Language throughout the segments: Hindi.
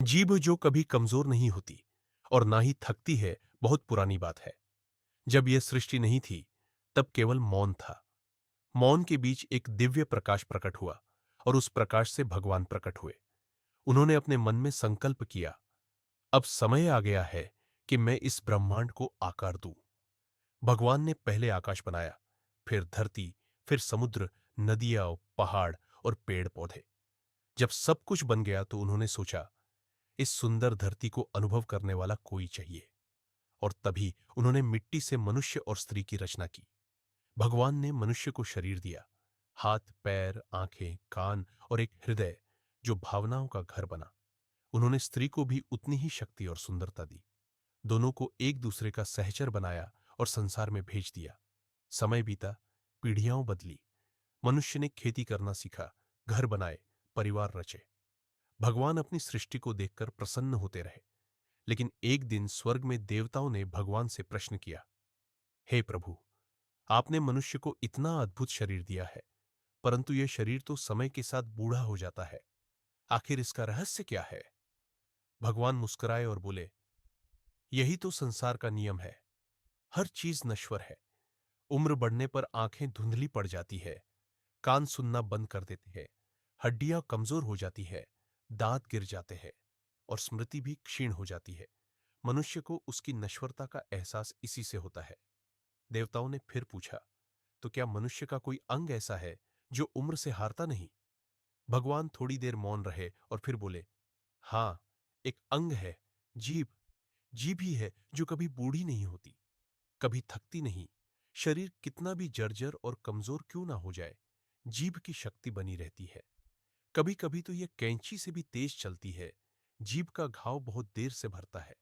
जीभ जो कभी कमजोर नहीं होती और ना ही थकती है, बहुत पुरानी बात है। जब यह सृष्टि नहीं थी, तब केवल मौन था। मौन के बीच एक दिव्य प्रकाश प्रकट हुआ और उस प्रकाश से भगवान प्रकट हुए। उन्होंने अपने मन में संकल्प किया, अब समय आ गया है कि मैं इस ब्रह्मांड को आकार दूं। भगवान ने पहले आकाश बनाया, फिर धरती, फिर समुद्र, नदियां, पहाड़ और पेड़ पौधे। जब सब कुछ बन गया तो उन्होंने सोचा, इस सुंदर धरती को अनुभव करने वाला कोई चाहिए। और तभी उन्होंने मिट्टी से मनुष्य और स्त्री की रचना की। भगवान ने मनुष्य को शरीर दिया, हाथ, पैर, आंखें, कान और एक हृदय जो भावनाओं का घर बना। उन्होंने स्त्री को भी उतनी ही शक्ति और सुंदरता दी। दोनों को एक दूसरे का सहचर बनाया और संसार में भेज दिया। समय बीता, पीढ़ियां बदली। मनुष्य ने खेती करना सीखा, घर बनाए, परिवार रचे। भगवान अपनी सृष्टि को देखकर प्रसन्न होते रहे। लेकिन एक दिन स्वर्ग में देवताओं ने भगवान से प्रश्न किया, हे प्रभु, आपने मनुष्य को इतना अद्भुत शरीर दिया है, परंतु यह शरीर तो समय के साथ बूढ़ा हो जाता है। आखिर इसका रहस्य क्या है? भगवान मुस्कुराए और बोले, यही तो संसार का नियम है। हर चीज नश्वर है। उम्र बढ़ने पर आंखें धुंधली पड़ जाती है, कान सुनना बंद कर देते हैं, हड्डियां कमजोर हो जाती है, दांत गिर जाते हैं और स्मृति भी क्षीण हो जाती है। मनुष्य को उसकी नश्वरता का एहसास इसी से होता है। देवताओं ने फिर पूछा, तो क्या मनुष्य का कोई अंग ऐसा है जो उम्र से हारता नहीं? भगवान थोड़ी देर मौन रहे और फिर बोले, हां, एक अंग है, जीभ। जीभ ही है जो कभी बूढ़ी नहीं होती, कभी थकती नहीं। शरीर कितना भी जर्जर और कमजोर क्यों ना हो जाए, जीभ की शक्ति बनी रहती है। कभी कभी तो यह कैंची से भी तेज चलती है। जीभ का घाव बहुत देर से भरता है,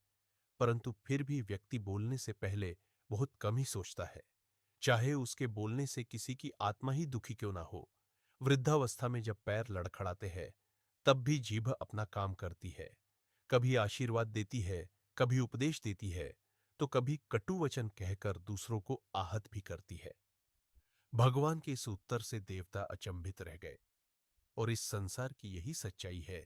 परंतु फिर भी व्यक्ति बोलने से पहले बहुत कम ही सोचता है, चाहे उसके बोलने से किसी की आत्मा ही दुखी क्यों ना हो। वृद्धावस्था में जब पैर लड़खड़ाते हैं, तब भी जीभ अपना काम करती है। कभी आशीर्वाद देती है, कभी उपदेश देती है, तो कभी कटु वचन कहकर दूसरों को आहत भी करती है। भगवान के इस उत्तर से देवता अचंभित रह गए। और इस संसार की यही सच्चाई है